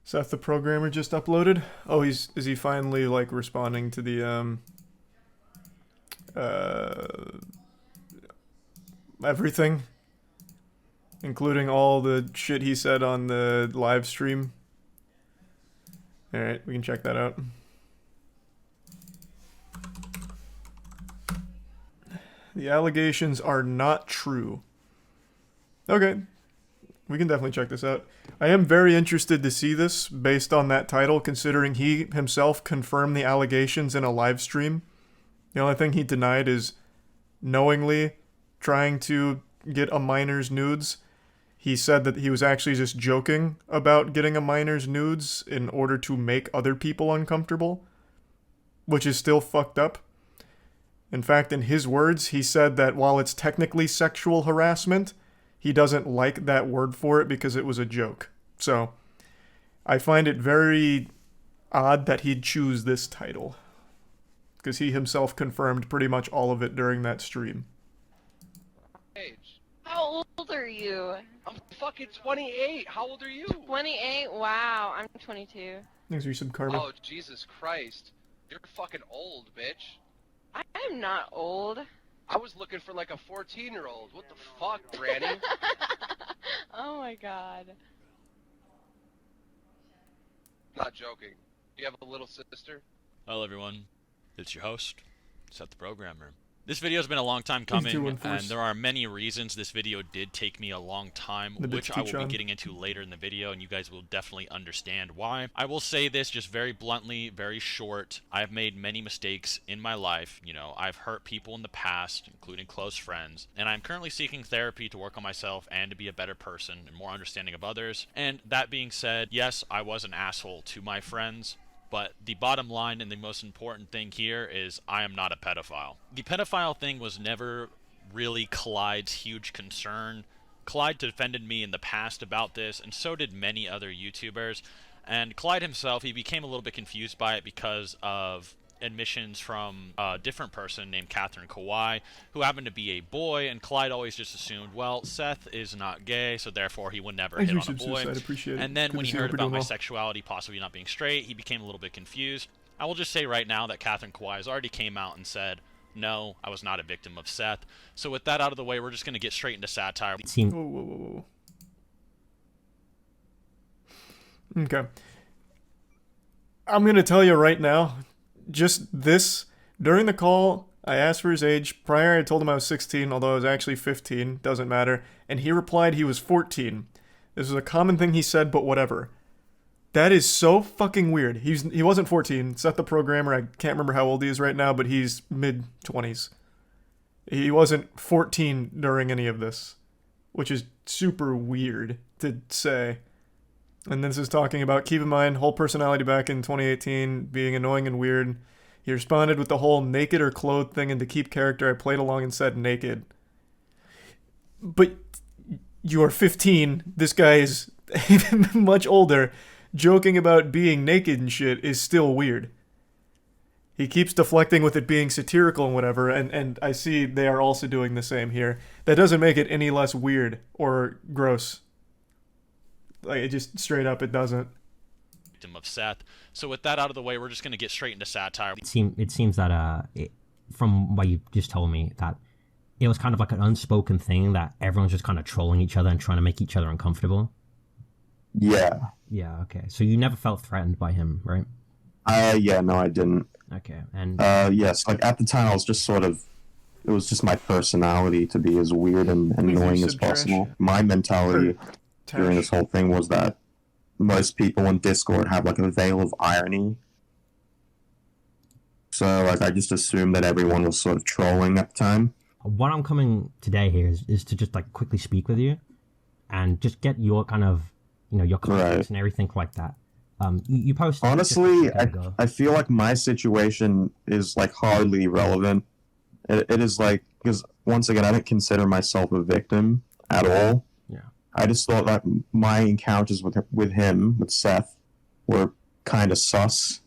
Seth the programmer just uploaded. Oh, is he finally like responding to the uh everything, including all the shit he said on the live stream? All right, we can check that out. The allegations are not true. Okay, we can definitely check this out. I am very interested to see this based on that title, considering he himself confirmed the allegations in a live stream. The only thing he denied is knowingly trying to get a minor's nudes. He said that he was actually just joking about getting a minor's nudes in order to make other people uncomfortable, which is still fucked up. In fact, in his words, he said that while it's technically sexual harassment, he doesn't like that word for it because it was a joke. So, I find it very odd that he'd choose this title, because he himself confirmed pretty much all of it during that stream. Age. How old are you? I'm fucking 28. How old are you? 28? Wow, I'm 22. Thanks for some karma. Oh, Jesus Christ. You're fucking old, bitch. I'm not old. I was looking for like a 14-year-old. What the fuck, Granny? Oh my god. Not joking. You have a little sister? Hello everyone, it's your host, Seth the Programmer. This video has been a long time coming, and there are many reasons this video did take me a long time, which I will be getting into later in the video, and you guys will definitely understand why. I will say this just very bluntly, very short. I've made many mistakes in my life. You know, I've hurt people in the past, including close friends, and I'm currently seeking therapy to work on myself and to be a better person and more understanding of others. And that being said, yes, I was an asshole to my friends. But the bottom line and the most important thing here is I am not a pedophile. The pedophile thing was never really Clyde's huge concern. Clyde defended me in the past about this, and so did many other YouTubers. And Clyde himself, he became a little bit confused by it because of admissions from a different person named SethTheProgrammer's, who happened to be a boy, and Clyde always just assumed, well, Seth is not gay, so therefore he would never hit on a boy. And then when he heard about my sexuality possibly not being straight, he became a little bit confused. I will just say right now that SethTheProgrammer's already came out and said, no, I was not a victim of Seth. So with that out of the way, we're just going to get straight into satire. Whoa, whoa, whoa, whoa. Okay. I'm going to tell you right now, just this, during the call, I asked for his age. Prior, I told him I was 16, although I was actually 15. Doesn't matter. And he replied he was 14. This was a common thing he said, but whatever. That is so fucking weird. He wasn't 14. Seth the Programmer, I can't remember how old he is right now, but he's mid-20s. He wasn't 14 during any of this, which is super weird to say. And this is talking about, keep in mind, whole personality back in 2018, being annoying and weird. He responded with the whole naked or clothed thing, and to keep character, I played along and said naked. But you are 15, this guy is much older, joking about being naked and shit is still weird. He keeps deflecting with it being satirical and whatever, and I see they are also doing the same here. That doesn't make it any less weird or gross. Like, it just straight up, it doesn't. Of Seth. So with that out of the way, we're just going to get straight into satire. It seems that from what you just told me, that it was kind of like an unspoken thing that everyone's just kind of trolling each other and trying to make each other uncomfortable. Yeah. Yeah, okay. So you never felt threatened by him, right? Yeah, no, I didn't. Okay, and... yes, like, at the time, I was just sort of... It was just my personality to be as weird and annoying as possible. My mentality during this whole thing was that most people in Discord have, like, a veil of irony. So, like, I just assumed that everyone was sort of trolling at the time. What I'm coming today here is to just, like, quickly speak with you and just get your kind of, you know, your context and everything like that. You posted... Honestly, I feel like my situation is, like, hardly relevant. It is, like, because, once again, I didn't consider myself a victim at all. Yeah. I just thought that my encounters with him, with Seth, were kind of sus.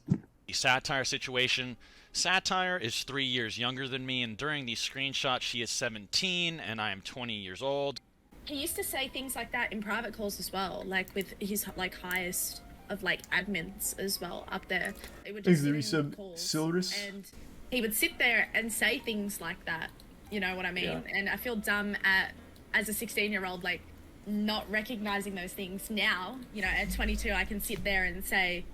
The satire situation. Satire is 3 years younger than me, and during these screenshots, she is 17, and I am 20 years old. He used to say things like that in private calls as well, like with his, like, highest of like admins as well up there. They would just sit in calls, and he would sit there and say things like that. You know what I mean? Yeah. And I feel dumb as a 16-year-old, like not recognizing those things now. You know, at 22, I can sit there and say,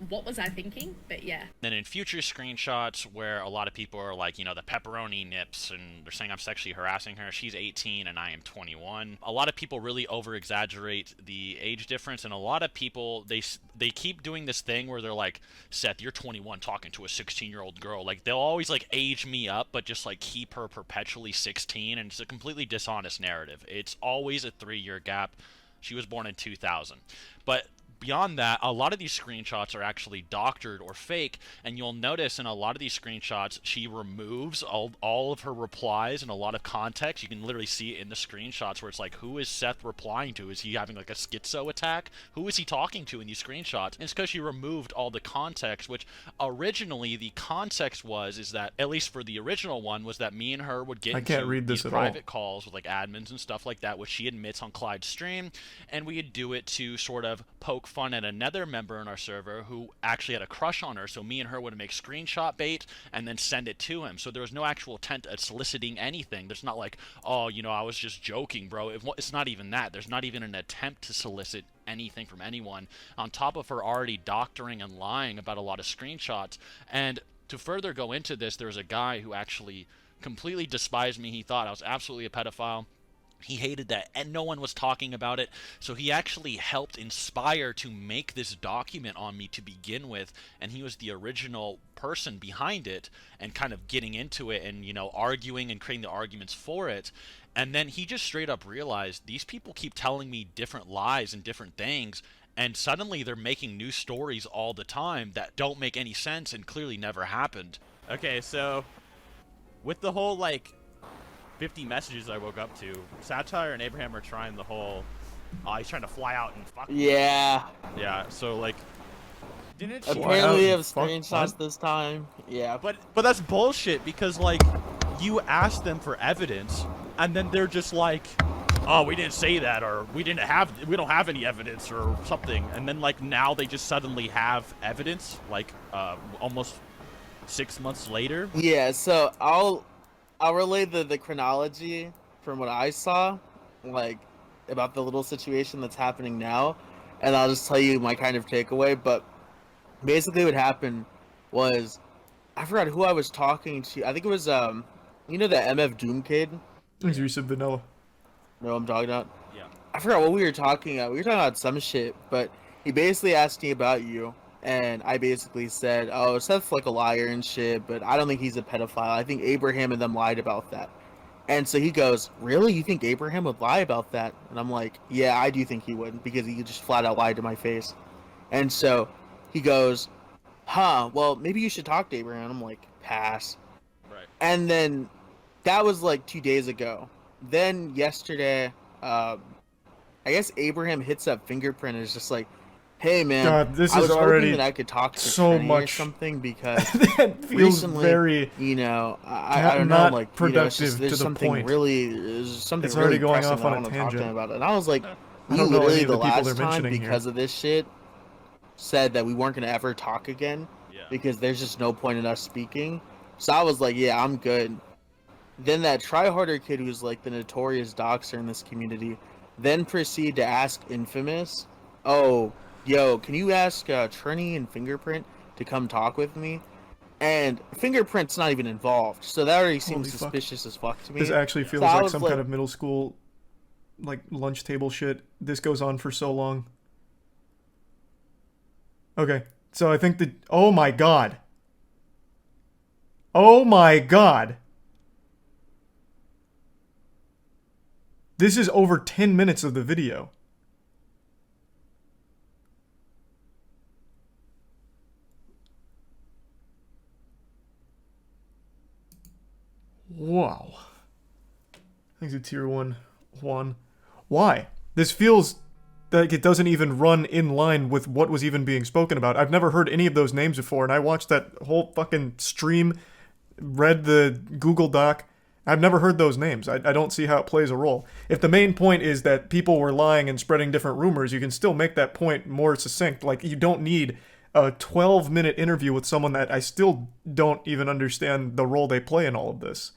what was I thinking? But yeah. Then in future screenshots where a lot of people are like, you know, the pepperoni nips, and they're saying I'm sexually harassing her. She's 18 and I am 21. A lot of people really over-exaggerate the age difference, and a lot of people, they keep doing this thing where they're like, Seth, you're 21 talking to a 16-year-old girl. Like, they'll always, like, age me up, but just, like, keep her perpetually 16, and it's a completely dishonest narrative. It's always a 3-year gap. She was born in 2000. But beyond that, a lot of these screenshots are actually doctored or fake, and you'll notice in a lot of these screenshots she removes all of her replies and a lot of context. You can literally see it in the screenshots where it's like, who is Seth replying to? Is he having like a schizo attack? Who is he talking to in these screenshots? And it's because she removed all the context, which originally the context is that, at least for the original one, was that me and her would get into these private calls with like admins and stuff like that, which she admits on Clyde's stream, and we would do it to sort of poke fun at another member in our server who actually had a crush on her, so me and her would make screenshot bait and then send it to him. So there was no actual intent at soliciting anything. There's not like, oh, you know, I was just joking, bro. It's not even that. There's not even an attempt to solicit anything from anyone, on top of her already doctoring and lying about a lot of screenshots. And to further go into this, there was a guy who actually completely despised me. He thought I was absolutely a pedophile. He hated that, and no one was talking about it, so he actually helped inspire to make this document on me to begin with, and he was the original person behind it, and kind of getting into it, and, you know, arguing and creating the arguments for it. And then he just straight up realized, these people keep telling me different lies and different things, and suddenly they're making new stories all the time that don't make any sense and clearly never happened. Okay, so with the whole, like, 50 messages I woke up to, Satire and Abraham are trying the whole, he's trying to fly out and fuck. Yeah. Yeah, so like, didn't she apparently we have screenshots this time? Yeah. But that's bullshit, because like, you asked them for evidence, and then they're just like, oh, we didn't say that, or we don't have any evidence, or something, and then like now they just suddenly have evidence, like almost 6 months later. Yeah, so I'll relay the chronology from what I saw, like, about the little situation that's happening now, and I'll just tell you my kind of takeaway. But basically what happened was, I forgot who I was talking to. I think it was, you know, the MF Doom kid? You said Vanilla. No, I'm talking about? Yeah. I forgot what we were talking about. We were talking about some shit, but he basically asked me about you. And I basically said, oh, Seth's like a liar and shit, but I don't think he's a pedophile. I think Abraham and them lied about that. And so he goes, really? You think Abraham would lie about that? And I'm like, yeah, I do think he would, because he just flat out lied to my face. And so he goes, well, maybe you should talk to Abraham. I'm like, pass. Right. And then that was like 2 days ago. Then yesterday, I guess Abraham hits up Fingerprint and is just like, hey man, God, this I was is already hoping that I could talk to so Trini much or something, because that feels recently, very, you know, I don't know, like, productive, you know, there's to the something point. there's something It's really already going pressing off on that I a want to talk to tangent. him about it. And I was like, I we don't know literally any of the the people last they're time, mentioning because here. of this shit, said that we weren't gonna ever talk again, because there's just no point in us speaking. So I was like, yeah, I'm good. Then that tryharder kid, who's like the notorious doxer in this community, then proceeded to ask Infamous, oh, yo, can you ask Trini and Fingerprint to come talk with me? And Fingerprint's not even involved, so that already seems suspicious as fuck to me. This actually feels So like some kind of middle school, like, lunch table shit. This goes on for so long. Okay, so I think oh my god. Oh my god. This is over 10 minutes of the video. Wow. I think it's a tier 1 Juan. Why? This feels like it doesn't even run in line with what was even being spoken about. I've never heard any of those names before, and I watched that whole fucking stream, read the Google Doc, I've never heard those names. I don't see how it plays a role. If the main point is that people were lying and spreading different rumors, you can still make that point more succinct. Like, you don't need a 12-minute interview with someone that I still don't even understand the role they play in all of this.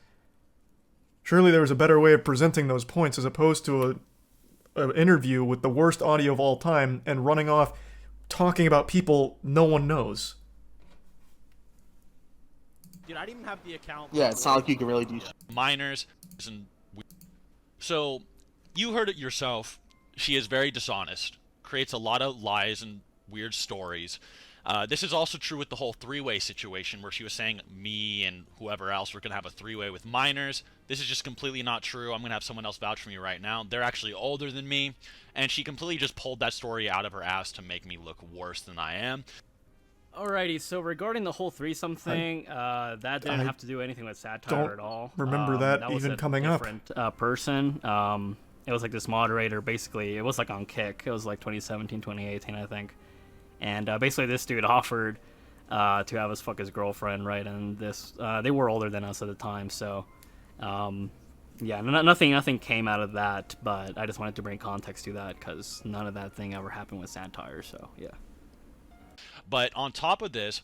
Surely there was a better way of presenting those points as opposed to an interview with the worst audio of all time and running off talking about people no one knows. Dude, I didn't even have the account. Yeah, it's not like you can really do minors. So, you heard it yourself. She is very dishonest. Creates a lot of lies and weird stories. This is also true with the whole three-way situation where she was saying me and whoever else were going to have a three-way with minors. This is just completely not true. I'm going to have someone else vouch for me right now. They're actually older than me, and she completely just pulled that story out of her ass to make me look worse than I am. Alrighty, so regarding the whole threesome thing, that didn't have to do anything with satire at all. Remember that even coming up. Person. It was like this moderator, basically. It was like on Kick. It was like 2017, 2018, I think. And basically, this dude offered to have us fuck his girlfriend, right? And this, they were older than us at the time, so yeah, nothing came out of that. But I just wanted to bring context to that because none of that thing ever happened with satire. So yeah. But on top of this,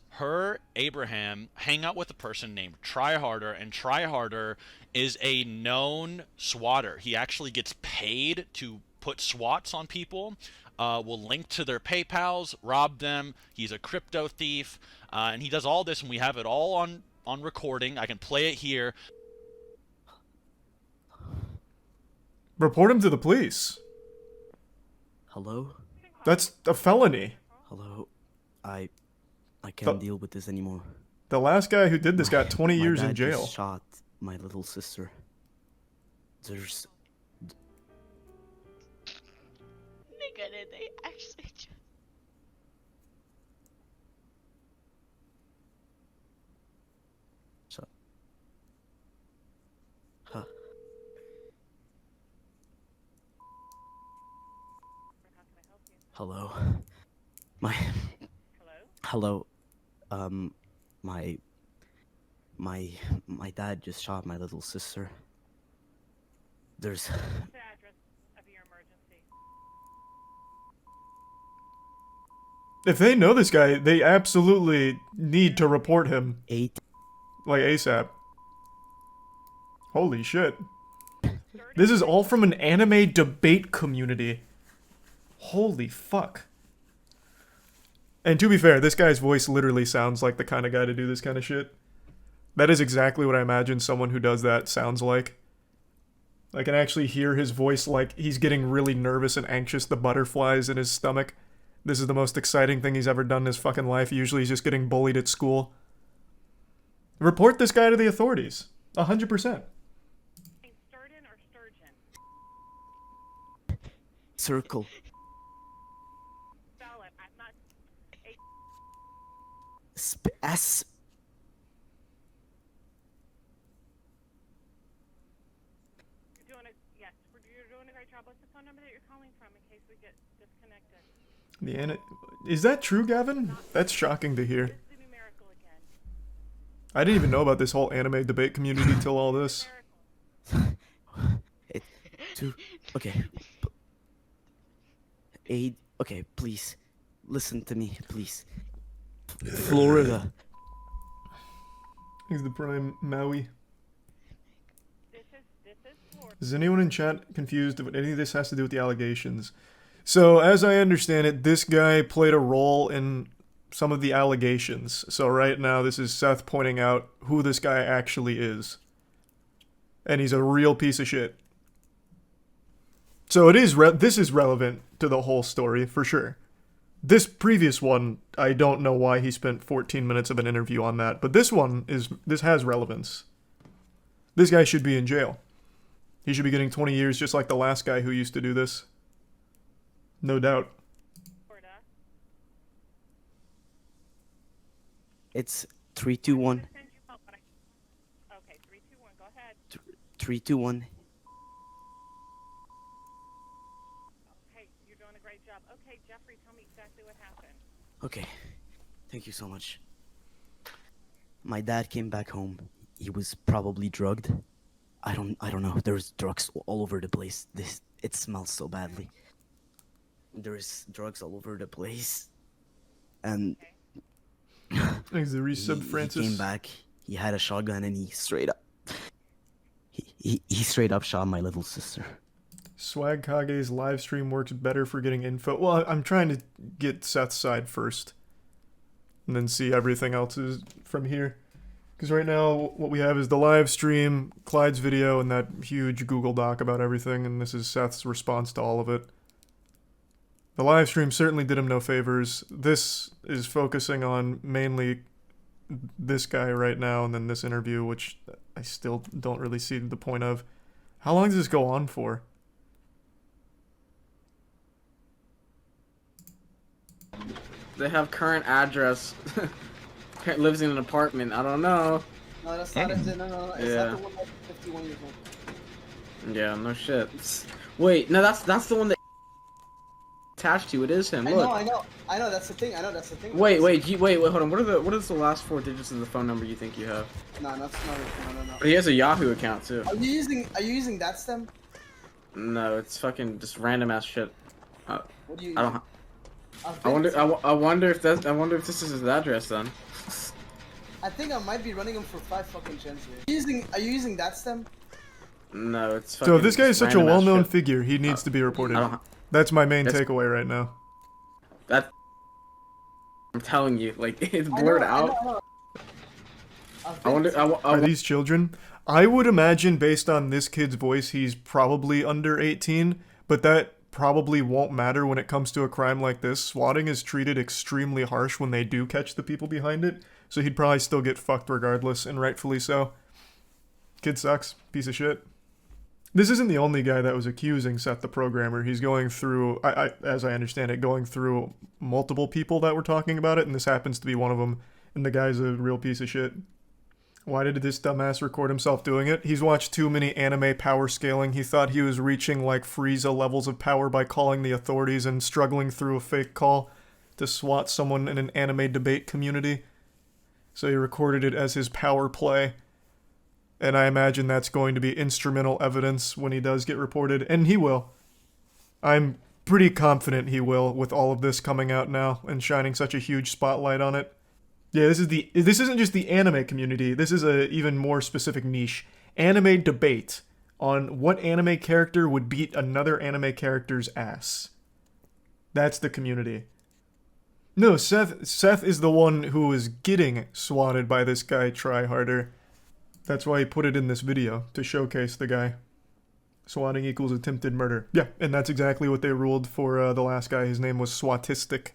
Abraham, hang out with a person named Tryharder, and Tryharder is a known swatter. He actually gets paid to put swats on people. We'll link to their PayPals, rob them. He's a crypto thief, and he does all this, and we have it all on recording. I can play it here. Report him to the police. Hello? That's a felony. Hello? I can't deal with this anymore. The last guy who did this got 20 years in jail. Just shot my little sister. There's... Nigga, did they actually just... Shut. Huh. Hello? Hello? My dad just shot my little sister. There's... What's the address of your emergency? If they know this guy, they absolutely need to report him. Like ASAP. Holy shit. This is all from an anime debate community. Holy fuck. And to be fair, this guy's voice literally sounds like the kind of guy to do this kind of shit. That is exactly what I imagine someone who does that sounds like. I can actually hear his voice like he's getting really nervous and anxious, the butterflies in his stomach. This is the most exciting thing he's ever done in his fucking life. Usually he's just getting bullied at school. Report this guy to the authorities. 100%. Sturgeon or sturgeon? Circle. Spell it. I'm not... S... You're doing a great job. What's the phone number that you're calling from in case we get disconnected? Is that true, Gavin? That's shocking to hear. I didn't even know about this whole anime debate community till all this. Okay. Okay, please. Listen to me, please. Florida. He's the prime Maui. Is anyone in chat confused if any of this has to do with the allegations? So, as I understand it, this guy played a role in some of the allegations. So right now, this is Seth pointing out who this guy actually is. And he's a real piece of shit. So this is relevant to the whole story, for sure. This previous one, I don't know why he spent 14 minutes of an interview on that, but this has relevance. This guy should be in jail. He should be getting 20 years just like the last guy who used to do this. No doubt. It's 321. Okay, 321. Go ahead. 321. Okay, you're doing a great job. Okay, Jeffrey, tell me exactly what happened. Okay, thank you so much. My dad came back home. He was probably drugged. I don't know. There's drugs all over the place. It smells so badly. There's drugs all over the place, and thanks to resub Francis. He came back. He had a shotgun, and he straight up shot my little sister. Swag Kage's live stream works better for getting info. Well, I'm trying to get Seth's side first, and then see everything else is from here. Because right now, what we have is the live stream, Clyde's video, and that huge Google Doc about everything, and this is Seth's response to all of it. The live stream certainly did him no favors. This is focusing on mainly this guy right now, and then this interview, which I still don't really see the point of. How long does this go on for? They have current address. Lives in an apartment. I don't know. No, that's not it. No. It's not the one that's 51 years old. Yeah, no shit. Wait, no, that's the one that attached to. It is him. Look. I know. That's the thing. Wait, hold on. What is the last 4 digits of the phone number you think you have? No, that's not it. No. But he has a Yahoo account too. Are you using that stem? No, it's fucking just random ass shit. What do you? I don't. I wonder if this is his address then. I think I might be running him for 5 fucking gens here. Are you using that stem? No, it's fucking. So if this guy is such a well-known figure, he needs to be reported. That's my main takeaway right now. I'm telling you, like it's blurred out. I wonder. Are these children? I would imagine, based on this kid's voice, he's probably under 18, but that probably won't matter when it comes to a crime like this. Swatting is treated extremely harsh when they do catch the people behind it, so he'd probably still get fucked regardless, and rightfully so. Kid sucks. Piece of shit. This isn't the only guy that was accusing Seth the Programmer. He's going through, as I understand it, going through multiple people that were talking about it, and this happens to be one of them, and the guy's a real piece of shit. Why did this dumbass record himself doing it? He's watched too many anime power scaling. He thought he was reaching like Frieza levels of power by calling the authorities and struggling through a fake call to swat someone in an anime debate community. So he recorded it as his power play. And I imagine that's going to be instrumental evidence when he does get reported, and he will. I'm pretty confident he will, with all of this coming out now and shining such a huge spotlight on it. Yeah, this isn't just the anime community, this is a even more specific niche. Anime debate on what anime character would beat another anime character's ass. That's the community. No, Seth is the one who is getting swatted by this guy Tryharder. That's why he put it in this video, to showcase the guy. Swatting equals attempted murder. Yeah, and that's exactly what they ruled for the last guy. His name was Swatistic.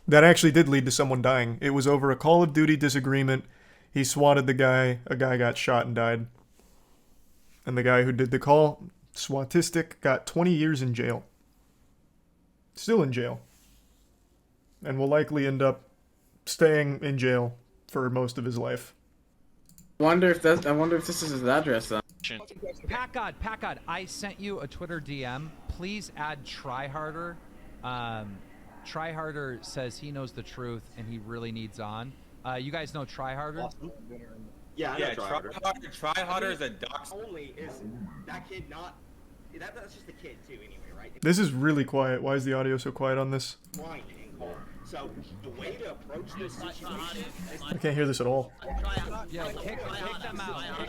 That actually did lead to someone dying. It was over a Call of Duty disagreement. He swatted the guy. A guy got shot and died. And the guy who did the call, Swatistic, got 20 years in jail. Still in jail. And will likely end up staying in jail for most of his life. I wonder if this is his address then. Packgod, I sent you a Twitter DM. Please add Tryharder. Tryharder says he knows the truth and he really needs on. You guys know Tryharder? Yeah, I know Tryharder is a dox. Only is that kid not? That's just a kid too, anyway, right? This is really quiet. Why is the audio so quiet on this? So the way to approach this situation is I can't hear this at all. Yeah, kick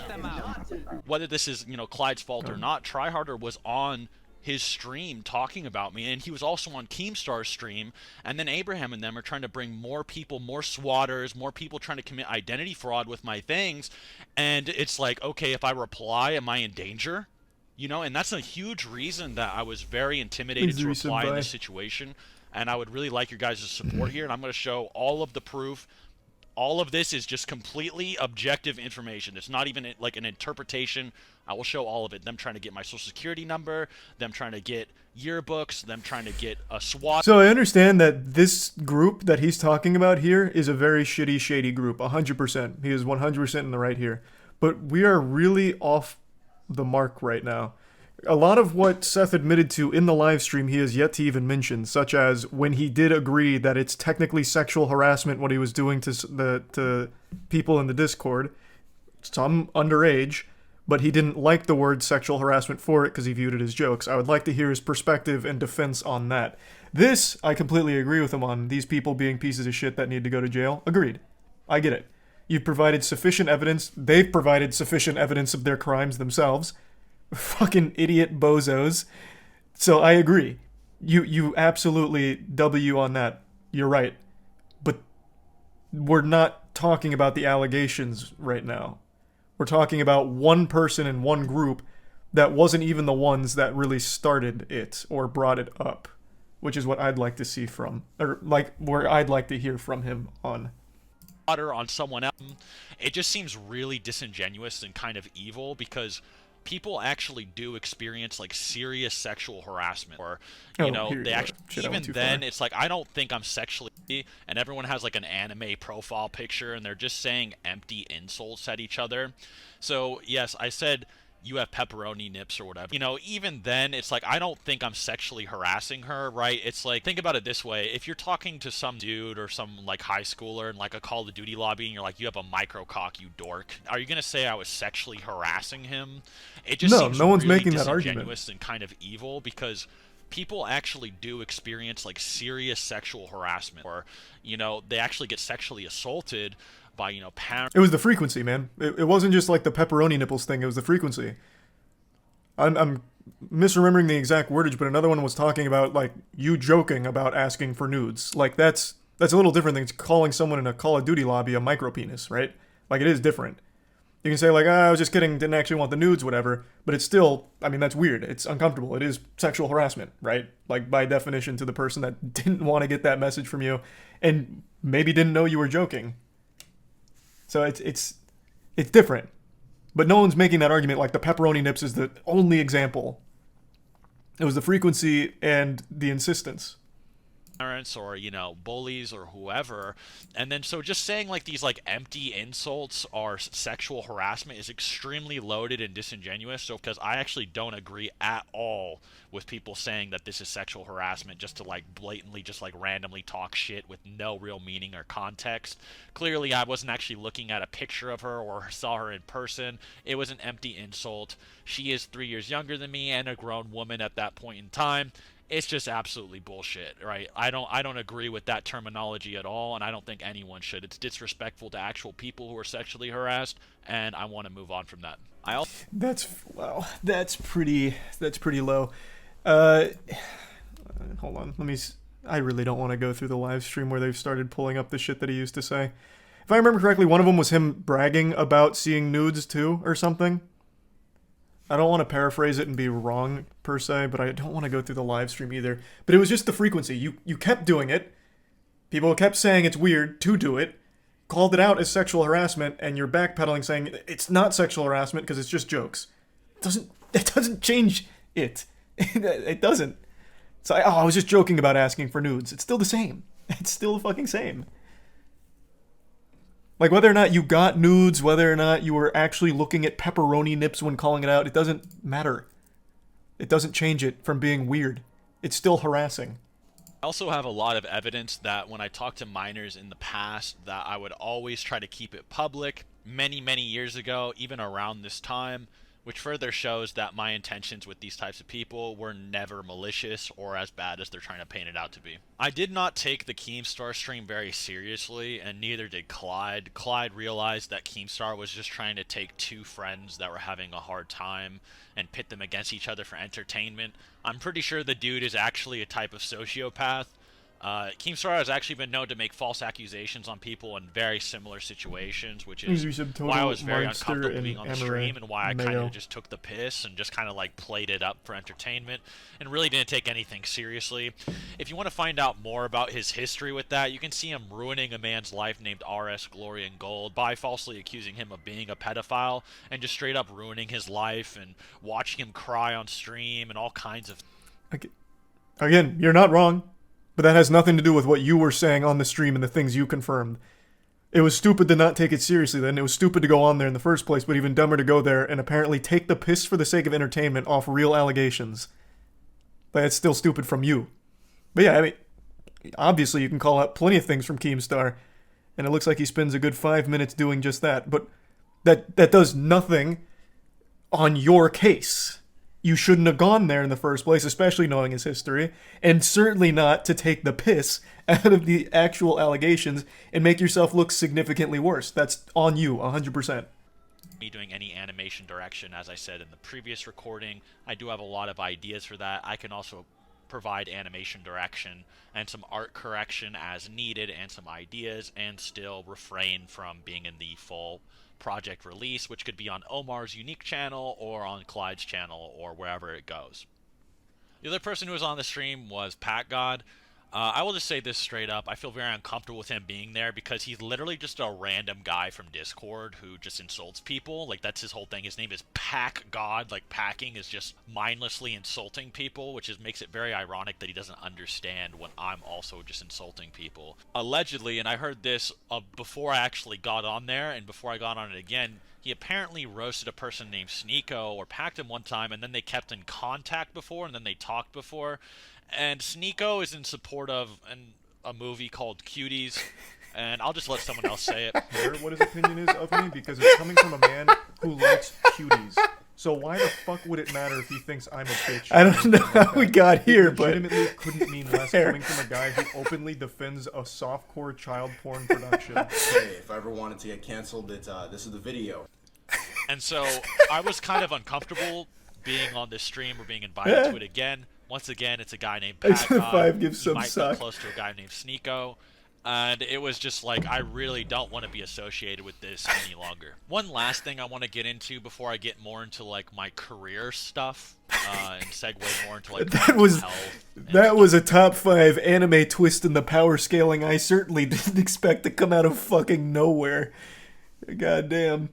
them out. Whether this is, Clyde's fault or not, Tryharder was on his stream talking about me, and he was also on Keemstar's stream, and then Abraham and them are trying to bring more people, more swatters, more people trying to commit identity fraud with my things, and it's like, okay, if I reply, am I in danger? And that's a huge reason that I was very intimidated to reply in this situation. And I would really like your guys' support here, and I'm going to show all of the proof. All of this is just completely objective information. It's not even like an interpretation. I will show all of it. Them trying to get my social security number, them trying to get yearbooks, them trying to get a SWAT. So I understand that this group that he's talking about here is a very shitty, shady group. 100%. He is 100% in the right here. But we are really off the mark right now. A lot of what Seth admitted to in the live stream he has yet to even mention, such as when he did agree that it's technically sexual harassment what he was doing to people in the Discord, some underage, but he didn't like the word sexual harassment for it because he viewed it as jokes. I would like to hear his perspective and defense on that. This, I completely agree with him on. These people being pieces of shit that need to go to jail. Agreed. I get it. You've provided sufficient evidence. They've provided sufficient evidence of their crimes themselves. Fucking idiot bozos. So I agree. You absolutely W on that. You're right. But we're not talking about the allegations right now. We're talking about one person in one group that wasn't even the ones that really started it or brought it up, which is what I'd like to see from, or like where I'd like to hear from him on. On someone else, it just seems really disingenuous and kind of evil because people actually do experience like serious sexual harassment, or they actually, even then it's like, I don't think I'm sexually, and everyone has like an anime profile picture and they're just saying empty insults at each other. So yes, I said you have pepperoni nips or whatever. Even then, it's like, I don't think I'm sexually harassing her, right? It's like, think about it this way. If you're talking to some dude or some, like, high schooler in, like, a Call of Duty lobby, and you're like, you have a micro cock, you dork, are you gonna say I was sexually harassing him? It just seems no one's really making that disingenuous argument. And kind of evil, because people actually do experience, like, serious sexual harassment, or, they actually get sexually assaulted by, parents. It was the frequency, man. It wasn't just like the pepperoni nipples thing, it was the frequency. I'm misremembering the exact wordage, but another one was talking about, like, you joking about asking for nudes. Like, that's a little different than calling someone in a Call of Duty lobby a micropenis, right? Like, it is different. You can say, like, I was just kidding, didn't actually want the nudes, whatever, but it's still, I mean, that's weird. It's uncomfortable. It is sexual harassment, right? Like, by definition, to the person that didn't want to get that message from you and maybe didn't know you were joking. So it's different. But no one's making that argument like the pepperoni nips is the only example. It was the frequency and the insistence. Parents or bullies or whoever, and then so just saying like these like empty insults are sexual harassment is extremely loaded and disingenuous. So because I actually don't agree at all with people saying that this is sexual harassment just to like blatantly just like randomly talk shit with no real meaning or context. Clearly I wasn't actually looking at a picture of her or saw her in person. It was an empty insult. She is 3 years younger than me and a grown woman at that point in time. It's just absolutely bullshit, right? I don't agree with that terminology at all, and I don't think anyone should. It's disrespectful to actual people who are sexually harassed, and I want to move on from that. That's pretty low. Hold on, I really don't want to go through the live stream where they've started pulling up the shit that he used to say. If I remember correctly, one of them was him bragging about seeing nudes too, or something. I don't want to paraphrase it and be wrong, per se, but I don't want to go through the live stream either. But it was just the frequency. You kept doing it. People kept saying it's weird to do it. Called it out as sexual harassment, and you're backpedaling saying it's not sexual harassment because it's just jokes. It doesn't change it. It doesn't. So I was just joking about asking for nudes. It's still the same. It's still the fucking same. Like, whether or not you got nudes, whether or not you were actually looking at pepperoni nips when calling it out, it doesn't matter. It doesn't change it from being weird. It's still harassing. I also have a lot of evidence that when I talked to minors in the past, that I would always try to keep it public. Many, many years ago, even around this time, which further shows that my intentions with these types of people were never malicious or as bad as they're trying to paint it out to be. I did not take the Keemstar stream very seriously, and neither did Clyde. Clyde realized that Keemstar was just trying to take two friends that were having a hard time and pit them against each other for entertainment. I'm pretty sure the dude is actually a type of sociopath. Keemstar has actually been known to make false accusations on people in very similar situations, which is why I was very uncomfortable being on the stream and why I kind of just took the piss and just kind of like played it up for entertainment and really didn't take anything seriously. If you want to find out more about his history with that, you can see him ruining a man's life named RS Glory and Gold by falsely accusing him of being a pedophile and just straight up ruining his life and watching him cry on stream and all kinds of... Again, you're not wrong. But that has nothing to do with what you were saying on the stream and the things you confirmed. It was stupid to not take it seriously then. It was stupid to go on there in the first place, but even dumber to go there and apparently take the piss for the sake of entertainment off real allegations. That's still stupid from you. But yeah, I mean, obviously you can call out plenty of things from Keemstar, and it looks like he spends a good 5 minutes doing just that. But that does nothing on your case. You shouldn't have gone there in the first place, especially knowing his history, and certainly not to take the piss out of the actual allegations and make yourself look significantly worse. That's on you, 100%. Me doing any animation direction, as I said in the previous recording, I do have a lot of ideas for that. I can also provide animation direction and some art correction as needed and some ideas, and still refrain from being in the full project release, which could be on Omar's unique channel or on Clyde's channel or wherever it goes. The other person who was on the stream was Pat God. I will just say this straight up. I feel very uncomfortable with him being there because he's literally just a random guy from Discord who just insults people. Like, that's his whole thing. His name is Pack God. Like, packing is just mindlessly insulting people, which makes it very ironic that he doesn't understand when I'm also just insulting people. Allegedly, and I heard this before I actually got on there and before I got on it again, he apparently roasted a person named Sneeko or packed him one time, and then they kept in contact before, and then they talked before. And Sneeko is in support of a movie called Cuties, and I'll just let someone else say it. Hear what his opinion is of me, because it's coming from a man who likes cuties. So why the fuck would it matter if he thinks I'm a bitch? I don't know how we got here, but legitimately couldn't mean less coming from a guy who openly defends a softcore child porn production. Hey, if I ever wanted to get canceled, this is the video. And so I was kind of uncomfortable being on this stream or being invited to it again. Once again, it's a guy named Pat God. 5 gives some might suck. be close to a guy named Sneeko. And it was just like, I really don't want to be associated with this any longer. One last thing I want to get into before I get more into like my career stuff and segue more into like that was a top 5 anime twist in the power scaling I certainly didn't expect to come out of fucking nowhere. Goddamn.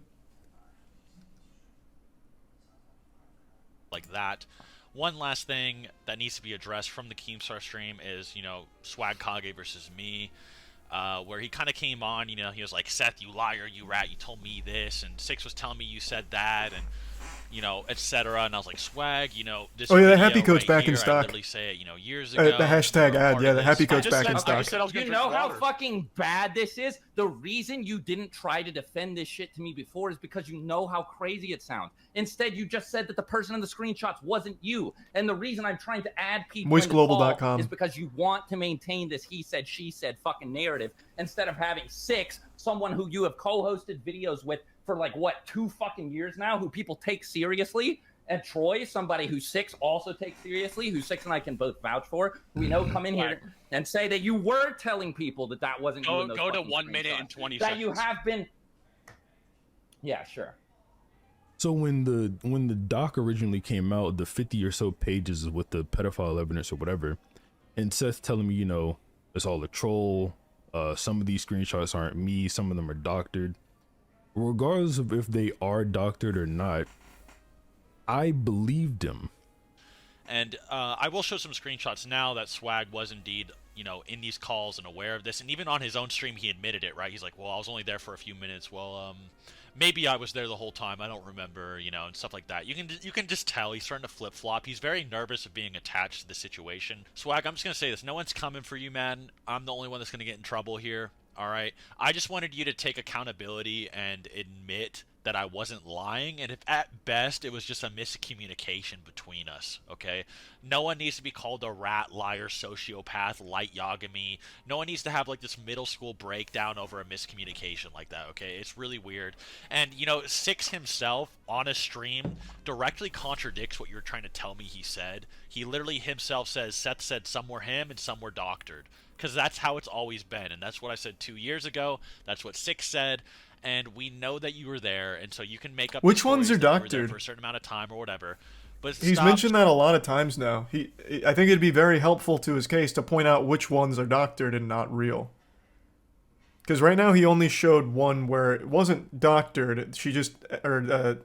Like that. One last thing that needs to be addressed from the Keemstar stream is, you know, Swag Kage versus me, where he kind of came on, you know, he was like, Seth, you liar, you rat, you told me this, and Six was telling me you said that, and, you know, etc. And I was like, Swag, you know, this the Happy Coach back in stock. I literally say it, you know, years ago. The hashtag ad, yeah, the Happy Coach back in stock. You know how fucking bad this is? The reason you didn't try to defend this shit to me before is because you know how crazy it sounds. Instead, you just said that the person in the screenshots wasn't you. And the reason I'm trying to add people MoistGlobal.com is because you want to maintain this he said, she said fucking narrative instead of having Six, someone who you have co-hosted videos with for like, what, 2 fucking years now, who people take seriously. And Troy, somebody who Six also takes seriously, who Six and I can both vouch for, we know come in here and say that you were telling people that that wasn't you in those Go to 1 minute and 20 that seconds. You have been. Yeah, sure. So when the doc originally came out, the 50 or so pages with the pedophile evidence or whatever, and Seth telling me, you know, it's all a troll. Some of these screenshots aren't me. Some of them are doctored. Regardless of if they are doctored or not, I believed him. And I will show some screenshots now that Swag was indeed, you know, in these calls and aware of this. And even on his own stream, he admitted it, right? He's like, well, I was only there for a few minutes. Well, maybe I was there the whole time. I don't remember, you know, and stuff like that. You can just tell he's starting to flip-flop. He's very nervous of being attached to the situation. Swag, I'm just going to say this. No one's coming for you, man. I'm the only one that's going to get in trouble here. All right? I just wanted you to take accountability and admit that I wasn't lying, and if at best it was just a miscommunication between us, okay? No one needs to be called a rat, liar, sociopath, light Yagami. No one needs to have like this middle school breakdown over a miscommunication like that, okay? It's really weird. And, you know, Six himself on a stream directly contradicts what you're trying to tell me he said. He literally himself says, Seth said some were him and some were doctored. Because that's how it's always been, and that's what I said 2 years ago. That's what Six said. And we know that you were there, and so you can make up. Which ones are that you were there doctored? for a certain amount of time or whatever. But he's mentioned that a lot of times now. I think it'd be very helpful to his case to point out which ones are doctored and not real. Because right now he only showed one where it wasn't doctored. She just, actually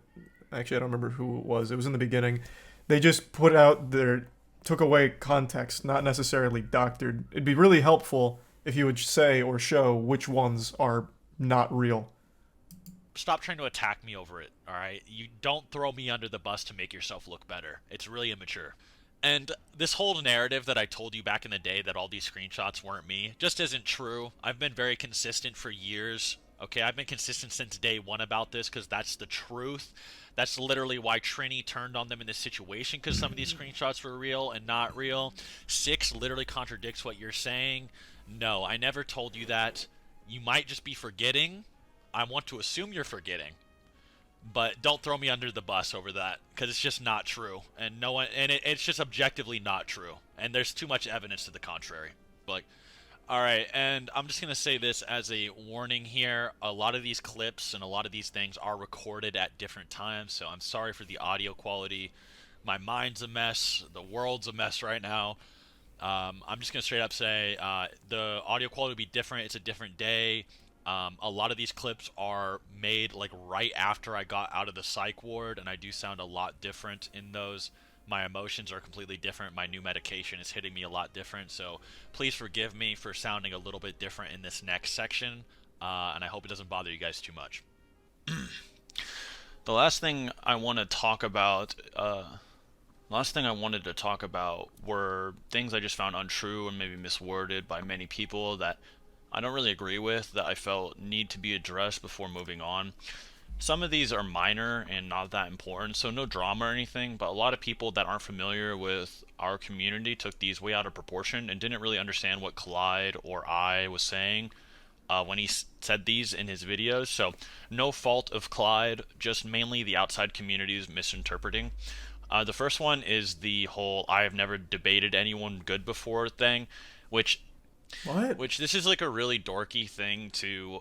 I don't remember who it was. It was in the beginning. They just took away context, not necessarily doctored. It'd be really helpful if you would say or show which ones are not real. Stop trying to attack me over it, alright? You don't throw me under the bus to make yourself look better. It's really immature. And this whole narrative that I told you back in the day that all these screenshots weren't me just isn't true. I've been very consistent for years Okay, I've been consistent since day one about this because that's the truth. That's literally why Trini turned on them in this situation, because some of these screenshots were real and not real. 6 literally contradicts what you're saying. No, I never told you that. You might just be forgetting. I want to assume you're forgetting. But don't throw me under the bus over that, because it's just not true. And no one, and it's just objectively not true. And there's too much evidence to the contrary. Like, alright, and I'm just going to say this as a warning here. A lot of these clips and a lot of these things are recorded at different times, so I'm sorry for the audio quality. My mind's a mess. The world's a mess right now. I'm just going to straight up say the audio quality will be different. It's a different day. A lot of these clips are made like right after I got out of the psych ward, and I do sound a lot different in those. My emotions are completely different. My new medication is hitting me a lot different, so please forgive me for sounding a little bit different in this next section, and I hope it doesn't bother you guys too much. The last thing I want to talk about, were things I just found untrue and maybe misworded by many people that I don't really agree with, that I felt need to be addressed before moving on. Some of these are minor and not that important, so no drama or anything, but a lot of people that aren't familiar with our community took these way out of proportion and didn't really understand what Clyde or I was saying when he said these in his videos. So no fault of Clyde, just mainly the outside community's misinterpreting. The first one is the whole "I have never debated anyone good before" thing, which this is like a really dorky thing to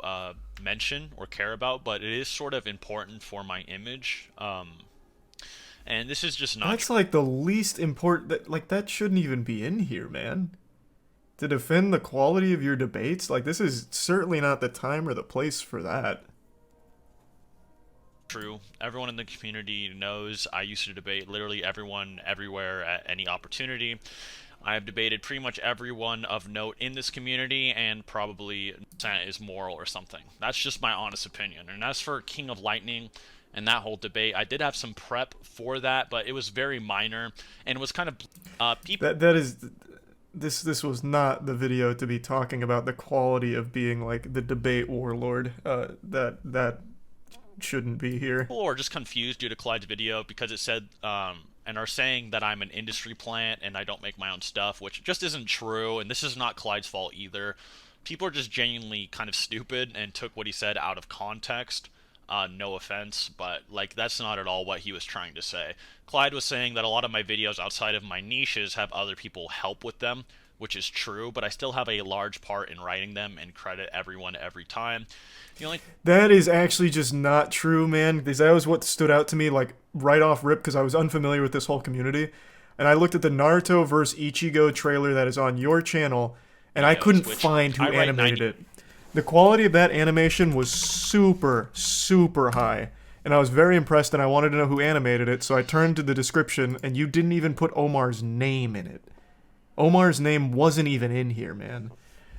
mention or care about, but it is sort of important for my image. And this is just not. That's like the least important. Like that shouldn't even be in here, man. To defend the quality of your debates, like this is certainly not the time or the place for that. True. Everyone in the community knows I used to debate literally everyone, everywhere, at any opportunity. I have debated pretty much everyone of note in this community, and probably Santa is moral or something. That's just my honest opinion. And as for King of Lightning and that whole debate, I did have some prep for that, but it was very minor, and it was kind of people. This was not the video to be talking about the quality of being like the debate warlord. That shouldn't be here. People are just confused due to Clyde's video because it said and are saying that I'm an industry plant and I don't make my own stuff, which just isn't true, and this is not Clyde's fault either. People are just genuinely kind of stupid and took what he said out of context. No offense, but like that's not at all what he was trying to say. Clyde was saying that a lot of my videos outside of my niches have other people help with them, which is true, but I still have a large part in writing them and credit everyone every time. That is actually just not true, man, because that was what stood out to me like right off rip, because I was unfamiliar with this whole community, and I looked at the Naruto vs. Ichigo trailer that is on your channel, and I couldn't find who animated it. The quality of that animation was super, super high, and I was very impressed, and I wanted to know who animated it, so I turned to the description, and you didn't even put Omar's name in it. Omar's name wasn't even in here, man.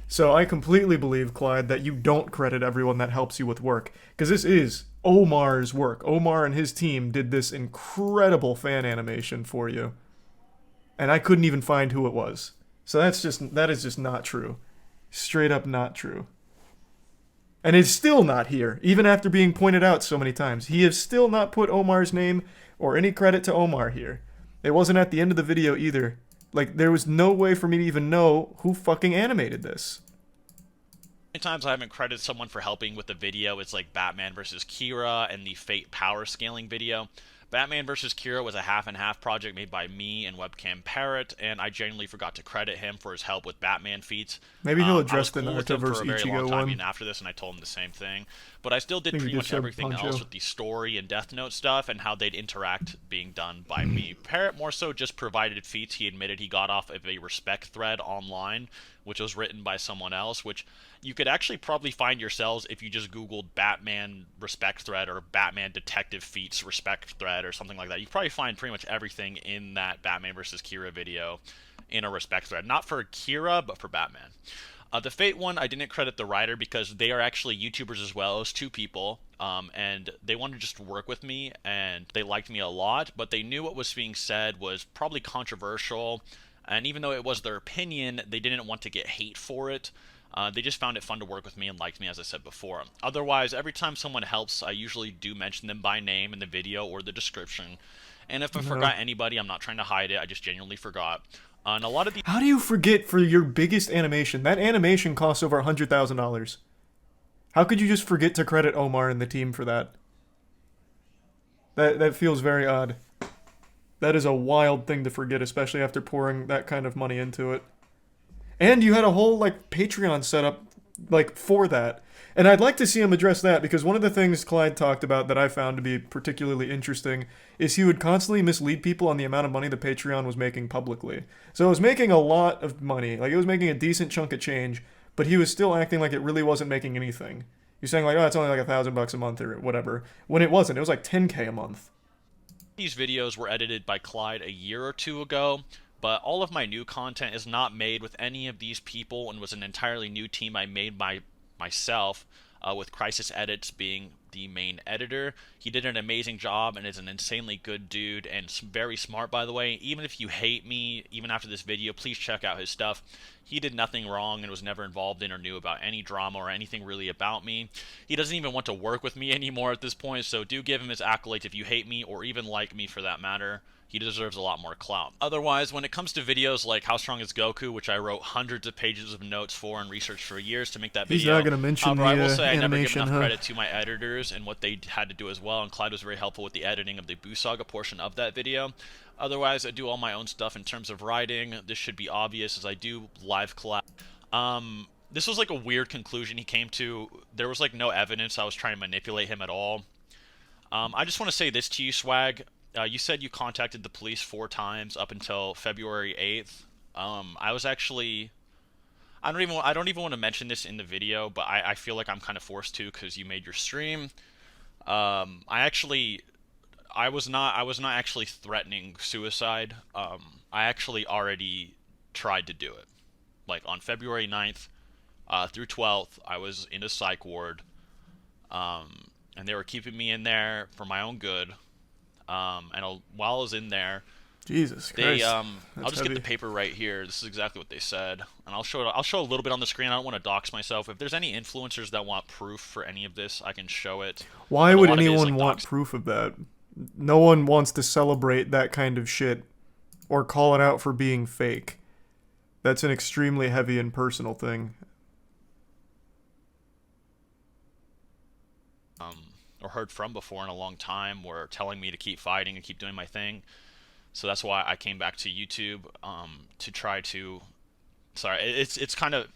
So I completely believe, Clyde, that you don't credit everyone that helps you with work, because this is Omar's work. Omar and his team did this incredible fan animation for you, and I couldn't even find who it was. So that is just not true. Straight up not true. And it's still not here, even after being pointed out so many times. He has still not put Omar's name or any credit to Omar here. It wasn't at the end of the video either. Like, there was no way for me to even know who fucking animated this. Many times I haven't credited someone for helping with the video. It's like Batman vs. Kira and the Fate power scaling video. Batman vs. Kira was a half-and-half project made by me and Webcam Parrot, and I genuinely forgot to credit him for his help with Batman feats. Maybe he'll address the Naruto vs. Ichigo one. Even after this, and I told him the same thing. But I still did pretty much everything else with the story and Death Note stuff and how they'd interact being done by me. Parrot more so just provided feats he admitted he got off of a respect thread online, which was written by someone else, which you could actually probably find yourselves if you just Googled Batman respect thread or Batman detective feats respect thread or something like that. You probably find pretty much everything in that Batman vs. Kira video in a respect thread. Not for Kira, but for Batman. The Fate one, I didn't credit the writer because they are actually YouTubers as well as 2 people, and they wanted to just work with me, and they liked me a lot, but they knew what was being said was probably controversial, and even though it was their opinion, they didn't want to get hate for it. They just found it fun to work with me and liked me, as I said before. Otherwise, every time someone helps, I usually do mention them by name in the video or the description. And if I forgot anybody, I'm not trying to hide it, I just genuinely forgot. And a lot of the— How do you forget for your biggest animation? That animation costs over $100,000. How could you just forget to credit Omar and the team for that? That feels very odd. That is a wild thing to forget, especially after pouring that kind of money into it. And you had a whole, like, Patreon set up, like, for that. And I'd like to see him address that, because one of the things Clyde talked about that I found to be particularly interesting is he would constantly mislead people on the amount of money the Patreon was making publicly. So it was making a lot of money. Like, it was making a decent chunk of change, but he was still acting like it really wasn't making anything. He's saying, like, oh, it's only like $1,000 a month or whatever. When it wasn't. It was like $10K a month. These videos were edited by Clyde a year or two ago, but all of my new content is not made with any of these people and was an entirely new team I made by myself, with Crisis Edits being the main editor. He did an amazing job and is an insanely good dude and very smart, by the way. Even if you hate me, even after this video, please check out his stuff. He did nothing wrong and was never involved in or knew about any drama or anything really about me. He doesn't even want to work with me anymore at this point, so do give him his accolades if you hate me or even like me for that matter. He deserves a lot more clout. Otherwise, when it comes to videos like How Strong is Goku, which I wrote hundreds of pages of notes for and researched for years to make that video. He's not gonna mention the I will say I never give animation, enough credit to my editors and what they had to do as well, and Clyde was very helpful with the editing of the Buu Saga portion of that video. Otherwise, I do all my own stuff in terms of writing. This should be obvious as I do live collab. This was like a weird conclusion he came to. There was like no evidence I was trying to manipulate him at all. I just want to say this to you, Swag. You said you contacted the police 4 times up until February 8th. I was actually... I don't even want to mention this in the video, but I feel like I'm kind of forced to because you made your stream. I was not actually threatening suicide. I actually already tried to do it. Like on February 9th through 12th, I was in a psych ward. And they were keeping me in there for my own good. And while I was in there, Jesus Christ, That's I'll just heavy. get the paper right here. This is exactly what they said, and I'll show a little bit on the screen. I don't want to dox myself. If there's any influencers that want proof for any of this, I can show it. Why would anyone want proof of that? No one wants to celebrate that kind of shit or call it out for being fake. That's an extremely heavy and personal thing. Or heard from before in a long time were telling me to keep fighting and keep doing my thing. So that's why I came back to YouTube to try to... Sorry, it's kind of...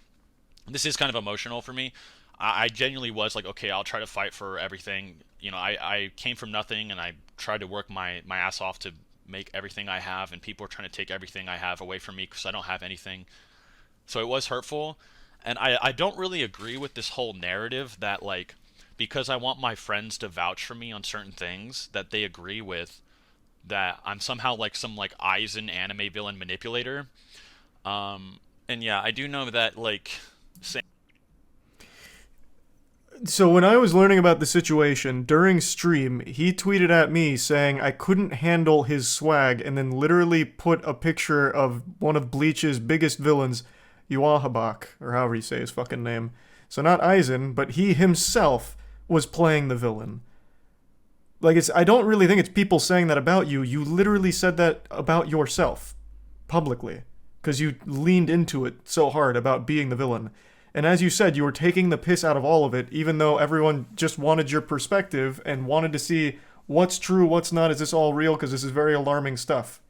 This is kind of emotional for me. I genuinely was like, okay, I'll try to fight for everything. You know, I came from nothing and I tried to work my ass off to make everything I have, and people are trying to take everything I have away from me because I don't have anything. So it was hurtful. And I don't really agree with this whole narrative that, like, because I want my friends to vouch for me on certain things that they agree with, that I'm somehow like some like Aizen anime villain manipulator. And yeah, I do know that like... So when I was learning about the situation, during stream, he tweeted at me saying I couldn't handle his swag and then literally put a picture of one of Bleach's biggest villains, Yuahabak, or however you say his fucking name. So not Aizen, but he himself was playing the villain. Like, I don't really think it's people saying that about you. You literally said that about yourself, publicly, because you leaned into it so hard about being the villain. And as you said, you were taking the piss out of all of it, even though everyone just wanted your perspective and wanted to see what's true, what's not, is this all real, because this is very alarming stuff.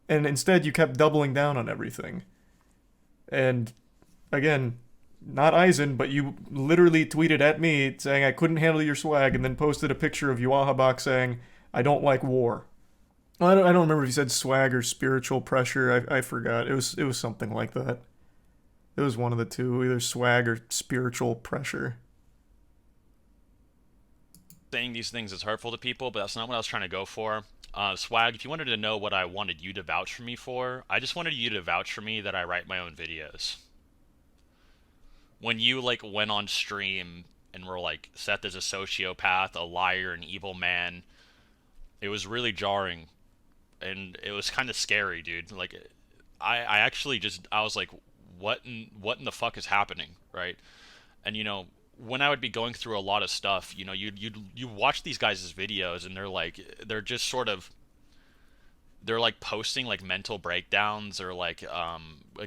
And instead, you kept doubling down on everything. And, again, not Aizen, but you literally tweeted at me saying I couldn't handle your swag and then posted a picture of Yuahabak saying, I don't like war. I don't remember if you said swag or spiritual pressure. I forgot. It was something like that. It was one of the two, either swag or spiritual pressure. Saying these things is hurtful to people, but that's not what I was trying to go for. Swag, if you wanted to know what I wanted you to vouch for me for, I just wanted you to vouch for me that I write my own videos. When you, like, went on stream and were like, Seth is a sociopath, a liar, an evil man, it was really jarring. And it was kind of scary, dude. Like, I actually just, I was like, what in the fuck is happening, right? And you know, when I would be going through a lot of stuff, you know, you watch these guys' videos and they're just sort of, they're like posting like mental breakdowns or like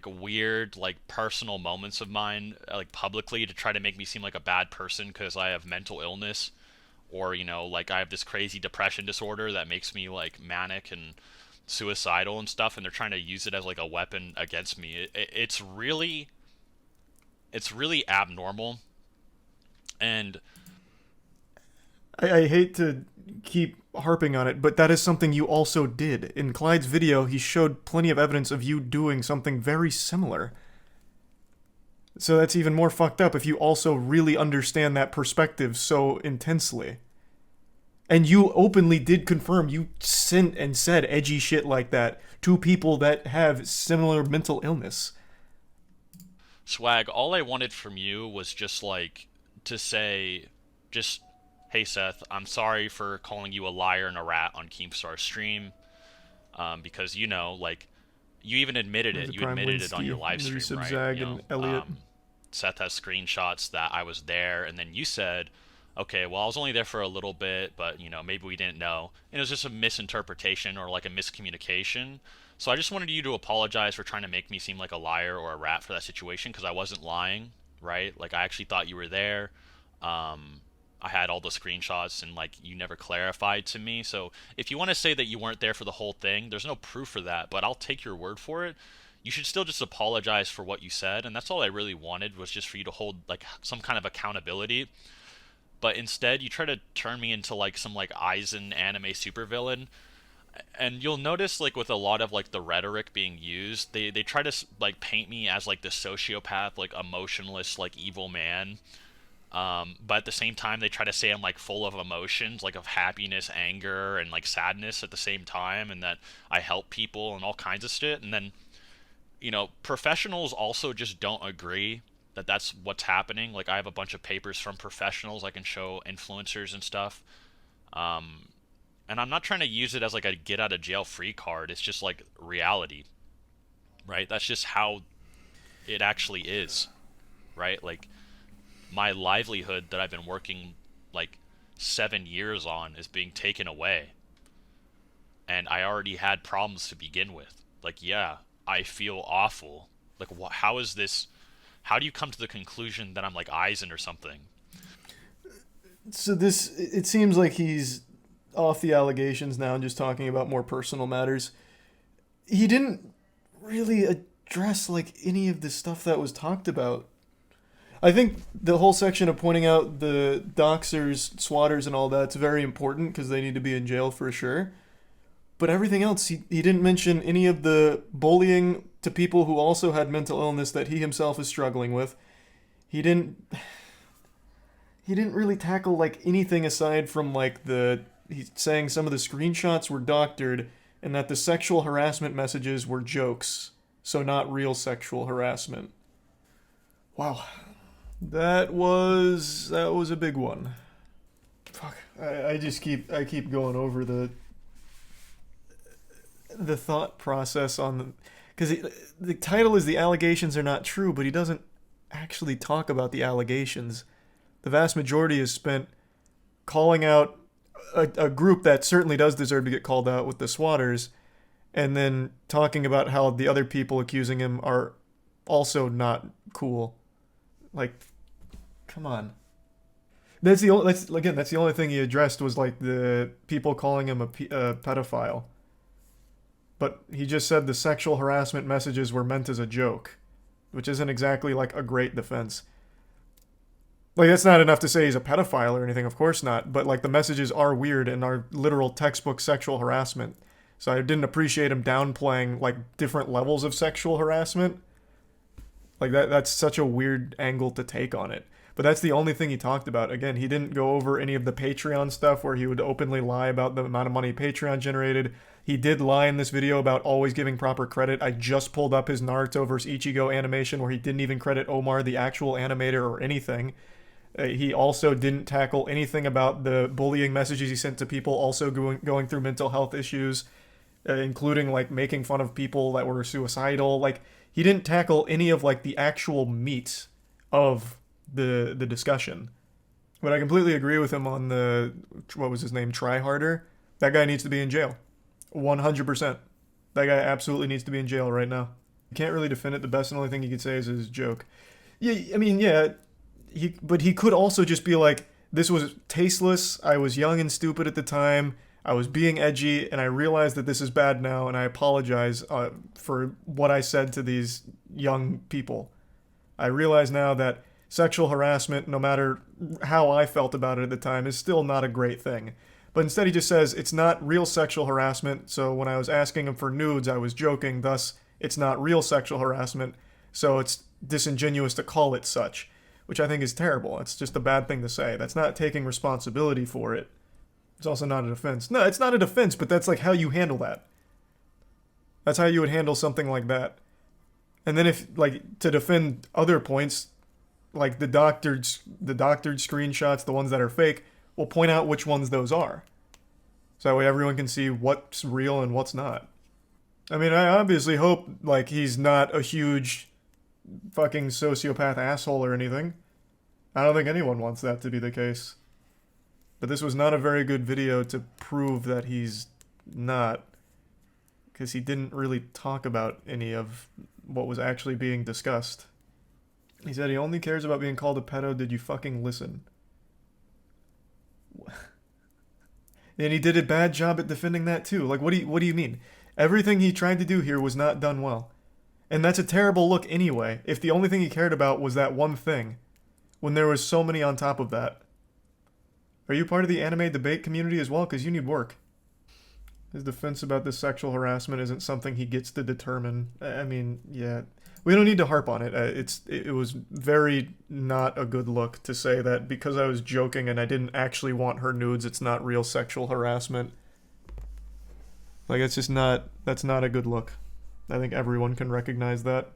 weird like personal moments of mine like publicly to try to make me seem like a bad person because I have mental illness, or you know, like I have this crazy depression disorder that makes me like manic and suicidal and stuff, and they're trying to use it as like a weapon against me. It's really abnormal. And I hate to keep harping on it, but that is something you also did. In Clyde's video, he showed plenty of evidence of you doing something very similar. So that's even more fucked up if you also really understand that perspective so intensely. And you openly did confirm you sent and said edgy shit like that to people that have similar mental illness. Swag, all I wanted from you was just like to say, just, hey Seth, I'm sorry for calling you a liar and a rat on Keemstar's stream, because you know, like, you even admitted it. You admitted it on your live stream, right? You know, Seth has screenshots that I was there, and then you said, okay, well, I was only there for a little bit, but you know, maybe we didn't know. And it was just a misinterpretation or like a miscommunication. So I just wanted you to apologize for trying to make me seem like a liar or a rat for that situation, because I wasn't lying, right? Like, I actually thought you were there. I had all the screenshots, and like, you never clarified to me. So if you want to say that you weren't there for the whole thing, there's no proof for that, but I'll take your word for it. You should still just apologize for what you said, and that's all I really wanted, was just for you to hold like some kind of accountability. But instead, you try to turn me into like some like Aizen anime supervillain. And you'll notice, like, with a lot of like the rhetoric being used, they try to like paint me as like the sociopath, like emotionless, like evil man. But at the same time, they try to say I'm like full of emotions, like of happiness, anger, and like sadness at the same time, and that I help people and all kinds of shit. And then, you know, professionals also just don't agree that that's what's happening. Like, I have a bunch of papers from professionals I can show influencers and stuff. And I'm not trying to use it as like a get out of jail free card. It's just like reality, right? That's just how it actually is, right? Like, my livelihood that I've been working like 7 years on is being taken away. And I already had problems to begin with. Like, yeah, I feel awful. Like, how is this? How do you come to the conclusion that I'm like Aizen or something? So it seems like he's off the allegations now and just talking about more personal matters. He didn't really address like any of the stuff that was talked about. I think the whole section of pointing out the doxers, swatters, and all that's very important because they need to be in jail for sure. But everything else, he didn't mention any of the bullying to people who also had mental illness that he himself is struggling with. He didn't really tackle like anything aside from like he's saying some of the screenshots were doctored and that the sexual harassment messages were jokes, so not real sexual harassment. Wow. That was a big one. Fuck. I keep going over the thought process on because the title is "The Allegations Are Not True," but he doesn't actually talk about the allegations. The vast majority is spent calling out a group that certainly does deserve to get called out with the swatters, and then talking about how the other people accusing him are also not cool. Like, come on. That's the only thing he addressed was like the people calling him a pedophile. But he just said the sexual harassment messages were meant as a joke, which isn't exactly like a great defense. Like, that's not enough to say he's a pedophile or anything, of course not, but like the messages are weird and are literal textbook sexual harassment. So I didn't appreciate him downplaying like different levels of sexual harassment. Like that's such a weird angle to take on it. But that's the only thing he talked about. Again, he didn't go over any of the Patreon stuff where he would openly lie about the amount of money Patreon generated. He did lie in this video about always giving proper credit. I just pulled up his Naruto vs. Ichigo animation where he didn't even credit Omar, the actual animator, or anything. He also didn't tackle anything about the bullying messages he sent to people also going through mental health issues, including like making fun of people that were suicidal. Like, he didn't tackle any of like the actual meat of the discussion. But I completely agree with him on the, what was his name, Try Harder. That guy needs to be in jail. 100%. That guy absolutely needs to be in jail right now. You can't really defend it. The best and only thing he could say is his joke. Yeah, I mean, yeah, but he could also just be like, this was tasteless. I was young and stupid at the time. I was being edgy, and I realize that this is bad now, and I apologize for what I said to these young people. I realize now that sexual harassment, no matter how I felt about it at the time, is still not a great thing. But instead he just says, it's not real sexual harassment, so when I was asking him for nudes, I was joking, thus it's not real sexual harassment, so it's disingenuous to call it such, which I think is terrible. It's just a bad thing to say. That's not taking responsibility for it. It's also not a defense. No, it's not a defense, but that's like how you handle that. That's how you would handle something like that. And then if, like, to defend other points, like the doctored screenshots, the ones that are fake, we'll point out which ones those are. So that way everyone can see what's real and what's not. I mean, I obviously hope, like, he's not a huge fucking sociopath asshole or anything. I don't think anyone wants that to be the case. But this was not a very good video to prove that he's not, because he didn't really talk about any of what was actually being discussed. He said he only cares about being called a pedo. Did you fucking listen? And he did a bad job at defending that too. Like, what do you mean? Everything he tried to do here was not done well. And that's a terrible look anyway, if the only thing he cared about was that one thing, when there was so many on top of that. Are you part of the anime debate community as well? Because you need work. His defense about this sexual harassment isn't something he gets to determine. I mean, yeah. We don't need to harp on it. It was very not a good look to say that because I was joking and I didn't actually want her nudes, it's not real sexual harassment. Like, it's just not, that's not a good look. I think everyone can recognize that.